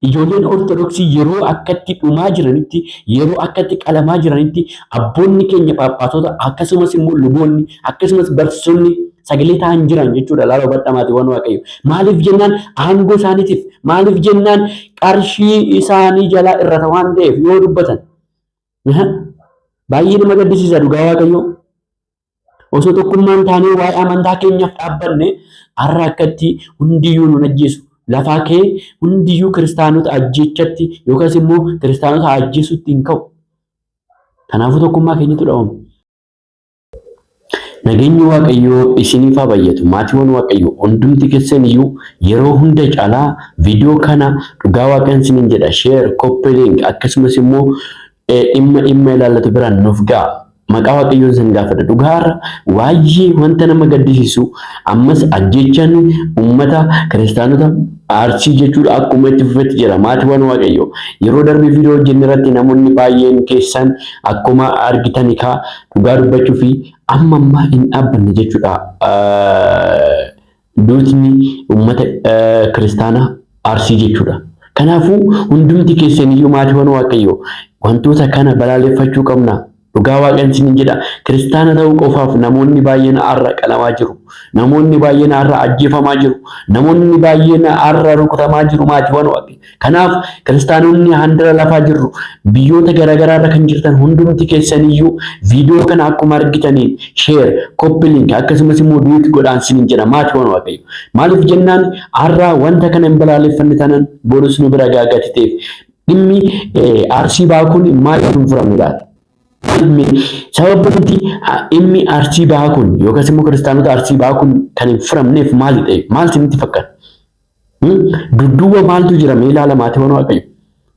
Ijoolleen Ortodoksii yeroo akkatti dhumaa jiranitti, yeroo akkatti qalamaa jiranitti abboonni keenya Phaaphaasota akkasumas immoo luboonni akkasumas barsiisonni sagalee ta'an jiran jechuudha. Laala hubadhamaati waan Waaqayyo. Maaliif jennaan aangoo isaaniitiif, maaliif jennaan qarshii isaanii jalaa irrata waan ta'eef yoo dubbatan. Baay'ee nama gaddisiisa dhugaa Waaqayyo. Osoo tokkummaan taanee waa'ee amantaa keenyaaf dhaabbanne har'a akkatti hundiyyuu nu ajjeesu. Lafaa kee hundiyyuu kiristaanota ajjeechatti yookaas immoo kiristaanota ajjeesutti hin ka'u. Kanaafuu tokkummaa keenyatu dhabamu. Nageenyi Waaqayyoo isiniif haa baay'atu. Maatiiwwan Waaqayyoo hundumti keessan iyyuu yeroo hunda caalaa viidiyoo kana dhugaa Waaqaan isiniin jedha share, copy link akkasumas immoo dhimma ilaallatu biraan nuuf ga'a. Maqaa Waaqayyoon isin gaafadha. Dhugaarra waa'ee wanta nama gaddisiisu ammas ajjeechaan uummata kiristaanota Arsii jechuudha akkuma itti fufetti jira. Maatiiwwan Waaqayyoo yeroo darbe viidiyoo hojjenne irratti namoonni baay'een keessan akkuma argitan dhugaa dubbachuu fi amma hin dhaabbanne jechuudha. Duutni uummata kiristaanaa Arsii jechuudha. Kanaafuu hundumti keessan iyyuu maatiiwwan Waaqayyoo wantoota kana balaaleffachuu qabna. Dhugaa Waaqaan isiniin jedha kiristaana ta'uu qofaaf namoonni baay'een har'a qalamaa jiru. Namoonni baay'een har'a ajjeefamaa jiru. Namoonni baay'een har'a rukutamaa jiru maatiiwwan Waaqayyoo. Kanaaf kiristaanonni handara lafaa jirru biyyoota garaagaraa irra kan jirtan hundumti keessan iyyuu viidiyoo kana akkuma argitaniin share, copy link akkasumas immoo duuti godhaan isiniin jedha maatiiwwan Waaqayyoo. Maaliif jennaan har'a wanta kana hin balaaleffanne tanan borus nu bira gaagati ta'eef dhimmi Arsii ba'aa kun maal hin furamudha. Sababni dhimmi Arsii ba'aa kun yookaas immoo kiristaanota Arsii ba'aa kun kan hin furamneef maali ta'e? Maal isinitti fakkaata? Dudduuba maaltu jira mee ilaala maatiiwwan Waaqayyoo.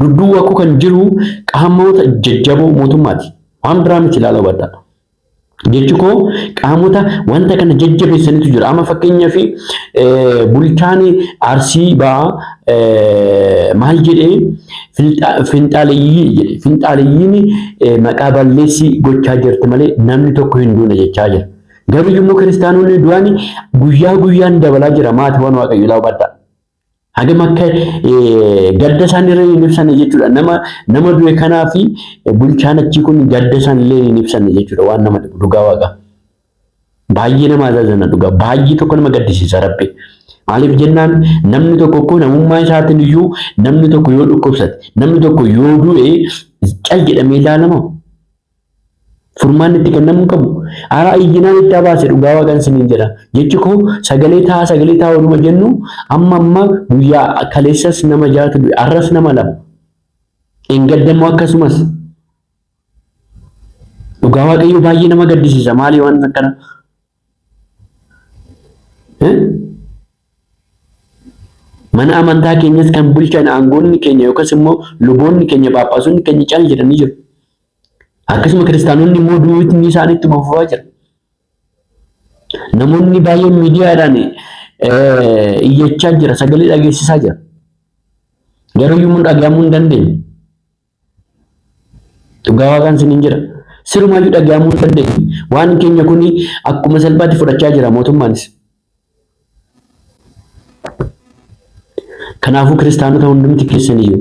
Dudduuba koo kan jiru qaamota jajjaboo mootummaati. Waan biraa miti ilaala hubadhaa. Jechi koo qaamota wanta kana jajjabeessanitu jira. Amma fakkeenyaaf bulchaan Arsii ba'aa maal jedhee finxaaleeyyii jedhe. Finxaaleeyyiin maqaa balleessii gochaa jirti malee namni tokko hin duune jechaa jira. Garuu immoo kiristaanonni du'anii guyyaa guyyaan dabalaa jira maatiiwwan Waaqayyoo ilaa hubadhaa. Hagam akka gadda isaaniirra hin ibsanne jechuudha. Nama du'e kanaa fi bulchaan achii kun gadda isaaniillee hin ibsanne jechuudha. Waan nama dhugaa Waaqa. Baay'ee nama ajaa'ibsiisa dhugaa. Baay'ee tokko nama gaddisiisa Rabbi. Maaliif jennaan namni tokko namummaa isaatiin iyyuu namni tokko yoo dhukkubsate namni tokko yoo du'e cal jedhamee ilaalama. Furmaan itti kennamu qabu. Haaraa iyyinaan itti baase dhugaa Waaqaan isiniin jedha. Jechi koo sagalee ta'a waluma jennu amma guyyaa kaleessas nama jaatu du'e arras nama lama. Hin gaddamu akkasumas. Dhugaa Waaqayyoo baay'ee nama gaddisiisa. Maali waan akkana? Mana amantaa keenyas kan bulchan aangoonni keenya yookaas immoo luboonni keenya Phaaphaasonni keenya cal jedhanii jiru. Akkasuma kiristaanonni immoo duutni isaaniitti fufaa jira. Namoonni baay'een miidiyaadhaan iyyachaa jira, sagalee dhageessisaa jira. Garuu yommuu dhagahamuu hin dandeenye. Dhugaa Waaqaan isiniin jira. Sirumaayyuu dhagahamuu hin dandeenye. Waan keenya kun akkuma salphaatti fudhachaa jira mootummaanis. Kanaafuu kiristaanota hundumti keessaniyyuu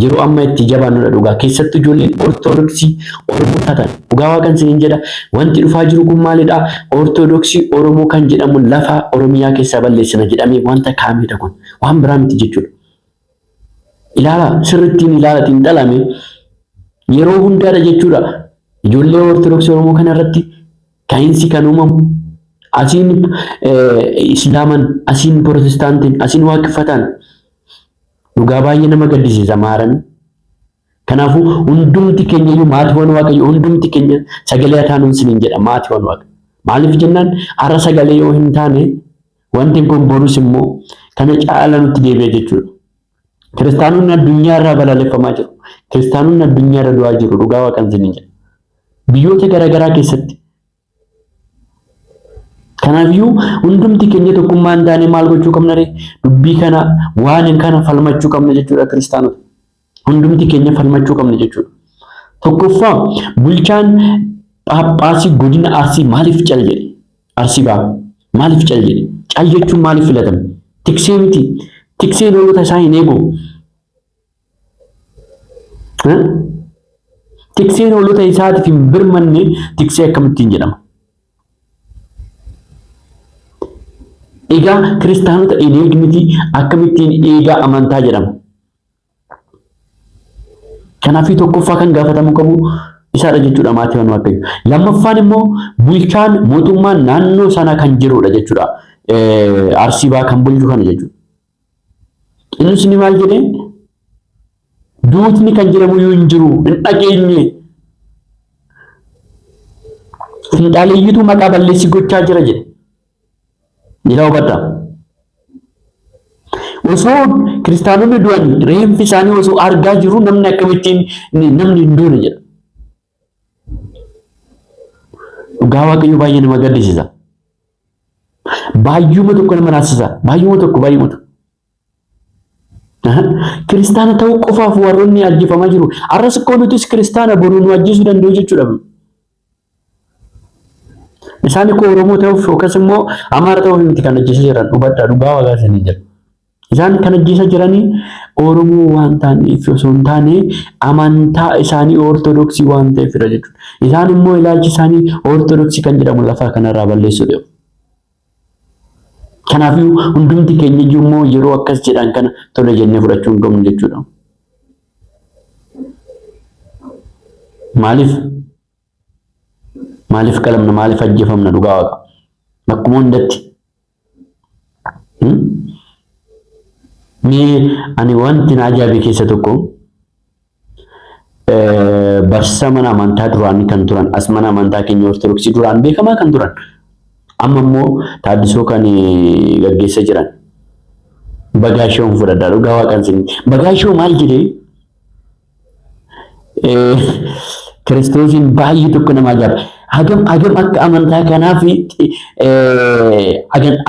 yeroo amma itti jabaannudha dhugaa. Keessattuu ijoolleen Ortodoksii Oromoo taatan dhugaa Waaqaan isiniin jedha. Wanti dhufaa jiru kun maalidha? Ortodoksii Oromoo kan jedhamu lafa Oromiyaa keessaa balleessina jedhamee wanta kaa'amedha kun. Waan biraa miti jechuudha. Ilaala sirrittiin ilaala xiinxalame yeroo hundaadha jechuudha. Ijoollee Ortodoksii Oromoo kana irratti ka'iinsi kan uumamu asiin Islaaman, asiin Protestaantiin, asiin Waaqeffataan dhugaa baay'ee nama gaddisiisa maaran. Kanaafuu hundumti keenya iyyuu maatiiwwan Waaqayyoo hundumti keenya sagalee taanuun isiniin jedha maatiiwwan Waaqayyoo. Maaliif jennaan har'a sagalee yoo hin taane wanti kun borus immoo kana caala nutti deebi'a jechuudha. Kiristaanonni addunyaa irraa balaaleffamaa jiru. Kiristaanonni addunyaa irra du'aa jiru dhugaa Waaqaan isiniin jedha. Biyyoota garaagaraa keessatti. Kanaafiyyuu hundumti keenya tokkummaan taanee maal gochuu qabna ree? Dubbii kana waan kana falmachuu qabna jechuudha kiristaanota. Hundumti keenya falmachuu qabna jechuudha. Tokkoffaa bulchaan Phaaphaasii godina Arsii maaliif cal jedhe? Arsii ba'aa maaliif cal jedhe? Cal jechuun maaliif filatame? Tiksee miti. Tiksee loota isaa hin eegu. Tikseen hoolota isaatiif hin birmanne tiksee akkamittiin jedhama? Egaa kiristaanota hin eegniti akkamittiin eegaa amantaa jedhama? Kanaafii tokkoffaa kan gaafatamu qabu isaadha jechuudha maatii waan waaqayyo. Lammaffaan immoo bulchaan mootummaan naannoo sana kan jirudha jechuudha. Arsii baa kan bulchu kana jechuudha. Innis ni maal jedhee duutni kan jedhamu yoo hin jiru hin dhageenye finxaaleeyyitu maqaa balleessi gochaa jira jedhe. Jira hubadhaa. Osoo kiristaanonni du'an reenfi isaanii osoo argaa jiru namni akkamittiin namni hin duune jedha. Dhugaa waaqayyo baay'ee nama gaddisiisa. Baay'uma tokko nama naasisa. Baay'uma tokko. Kiristaana ta'uu qofaaf warroonni ajjeefamaa jiru. Arras akkoo nutis kiristaana boruu nu ajjeesuu danda'u jechuudha. Isaan koo Oromoo ta'uuf yookas immoo Amaara ta'uuf miti kan ajjeesaa jiran hubadhaa dhugaa waaqaasanii jira. Isaan kan ajjeesaa jiranii Oromoo waan ta'aniif osoo hin taane amantaa isaanii Ortodoksii waan ta'eefidha jechuudha. Isaan immoo ilaalchi isaanii Ortodoksii kan jedhamu lafaa kanarraa balleessuudha. Kanaafuu hundumti keenya iyyuu immoo yeroo akkas jedhan kana tole jennee fudhachuu hin qabnu jechuudha. Maaliif qalamna? Maaliif ajjeefamna? Dhugaa waaqa. Bakkuma hundatti. Ani wanti na ajaa'ibe keessa tokko barsiisa mana amantaa duraan kan turan as mana amantaa keenya Ortodoksii duraan beekamaa kan turan amma immoo taaddisoo kan gaggeessaa jiran Bagaashoon fudhadhaa dhugaa waaqan sin Bagaashoo maal jedhee Kiristoosiin baay'ee tokko nama ajaa'iba. Hagam akka amantaa kanaaf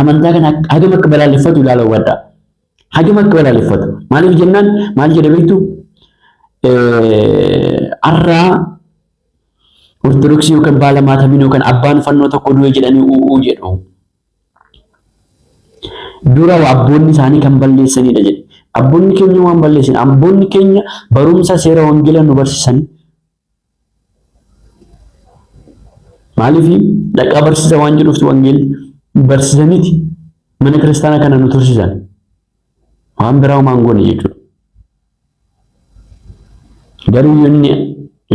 amantaa kana hagam akka balaaleffatu ilaala hubadhaa. Hagam akka balaaleffatu. Maaliif jennaan maal jedhe beektu? Arraa Ortodoksii yookaan baala maatamin yookaan abbaan fannoo tokko du'e jedhanii u'uu jedhu. Dura abboonni isaanii kan balleessanidha jedhe. Abboonni keenya waan balleessan, abboonni keenya barumsa seera wangeelaa nu barsiisan. Maaliif dhaqaa barsiisa waan jedhuuf wangeelli barsiisaniiti mana kiristaanaa kana nu tursiisan. Waan biraa waan goone jechuudha. Garuu inni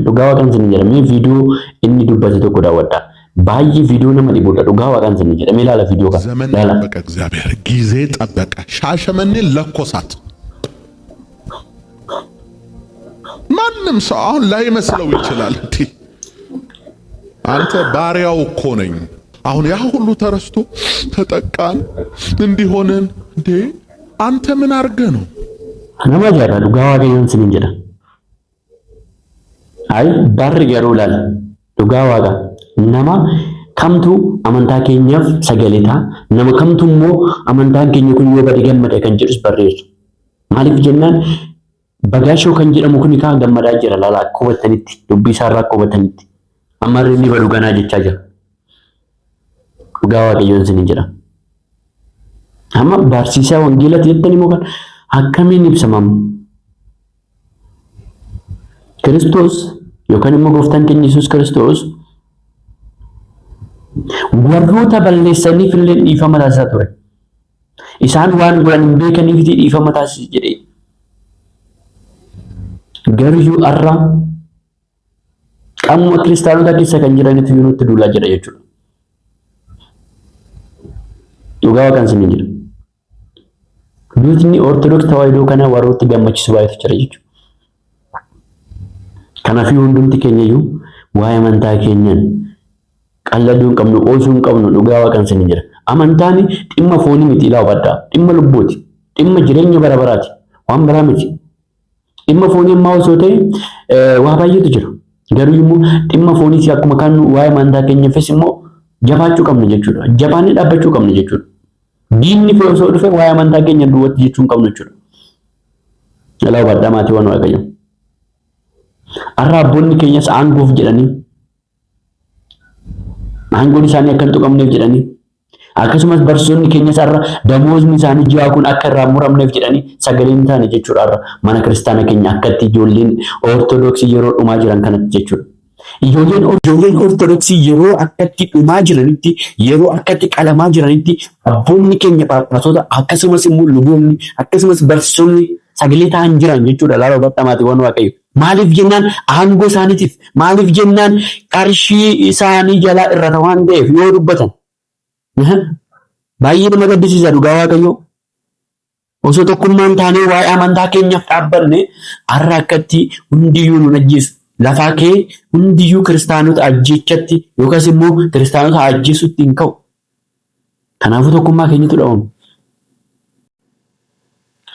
dhugaa waaqan sin jedhamee viidiyoo inni dubbate tokko daawwadha. Baay'ee viidiyoo nama dhibudha. dhugaa waaqan sin jedhamee ilaala viidiyoo kana. ዘመን ጠበቀ እግዚአብሔር ጊዜ ጠበቀ። ሻሸመኔን ለኮሳት። ማንም ሰው አሁን ላይመስለው ይችላል። አንተ ባሪያው እኮ ነኝ። አሁን ያ ሁሉ ተረስቶ ተጠቃን እንዲሆንን እንዴ አንተ ምን አርገ ነው? nama jara dhugaa waaqayyoon sin jedha. Ay barri garuu laal dhugaa waaqa nama kamtu amantaa keenyaaf sagaletaa nama kamtu immoo amantaan keenya kun yoo bade gammada kan jedhus barreessu. Maaliif jennaan Bagaashoo kan jedhamu kun kaa gammadaa jira laala akka hubattanitti dubbii isaarraa akka hubattanitti ammarri inni badu ganaa jechaa jira. Dhugaa waaqayyoon sin jedha. Amma barsiisaa wangeelaa jettanii moo kan akkamiin ibsamam? Kiristoos yookaan immoo gooftaan keenya Yesuus Kiristoos warroota balleessaniif illee dhiifama taasisaa ture. Isaan waan godhan hin beekaniif dhiifama taasisa jedhee. Garuu har'a qaamuma kiristaanota keessa kan jiranitu yoo nutti duulaa jira jechuudha. Dhugaa waaqan sin jedha. Duutni Ortodoksii tawaahidoo kana warrooti gammachiisu baay'eetu jira jechuudha. Kanaafuu hundumti keenya iyyuu waa'ee amantaa keenyaan qalladuu hin qabnu, oosuu hin qabnu dhugaa waaqan sin jedha. Amantaan dhimma foonii miti ilaa hubadhaa. Dhimma lubbuuti. Dhimma jireenya bara baraati. Waan biraa miti. Dhimma foonii immoo osoo ta'e waa baay'eetu jira. Garuu immoo dhimma fooniis akkuma kan waa'ee amantaa keenyaafis immoo jabaachuu qabna jechuudha. Jabaannee dhaabbachuu qabna jechuudha. Diinni osoo dhufe waa'ee amantaa keenya duwwaatti jechuu hin qabnu jechuudha. Ilaa hubadhaa maatii waan waaqayyo. Har'a abboonni keenyas aangoof jedhanii aangoon isaanii akka hin tuqamneef jedhanii Akkasumas barsoonni keenya sarara damoosni isaanii ji'aa kun akka irraa muramneef jedhanii sagalee hin taane jechuudha. Mana kiristaana keenya akkatti ijoolleen ortodoksii yeroo dhumaa jiran kanatti jechuudha. Ijoolleen ortodoksii yeroo akkatti dhumaa jiranitti, yeroo akkatti qalamaa jiranitti abboonni keenya phaaphaasota akkasumas immoo luboonni akkasumas barsoonni sagalee ta'an jiran jechuudha. Laala hubadhamaati waan waaqayyo. Maaliif jennaan aangoo isaaniitiif, maaliif jennaan qarshii isaanii jalaa irrata waan ta'eef yoo dubbatan. Baay'ee nama gaddisiisa dhugaa waaqayyo. Osoo tokkummaan taanee waa'ee amantaa keenyaaf dhaabbanne har'a akkatti hundiyyuu nu ajjeesu. Lafaa kee hundiyyuu kiristaanota ajjeechatti yookaas immoo kiristaanota ajjeesutti hin ka'u. Kanaafuu tokkummaa keenyatu dha'uun.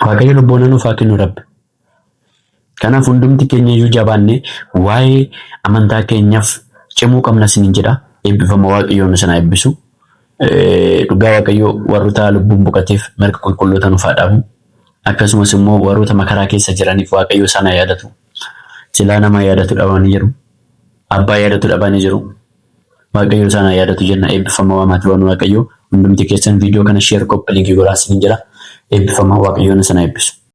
Waaqayyo lubboona nuuf haa kennu Rabbi. Kanaaf hundumti keenya iyyuu jabaannee waa'ee amantaa keenyaaf cimuu qabna isiniin jedha. Eebbifama waaqayyoon sana eebbisu. Dhugaa waaqayyoo warroota lubbuun boqoteef mirga qulqulloota nuuf haa dhaabu. Akkasumas immoo warroota makaraa keessa jiraniif waaqayyo sana yaadatu. Silaa nama yaadatu dhabanii jiru. Abbaa yaadatu dhabanii jiru. Waaqayyo sana yaadatu jenna. Eebbifama waamaati waan waaqayyoo hundumti keessan viidiyoo kana sheer koppii linkii godhaa isiniin jedha. Eebbifama waaqayyoon sana eebbisu.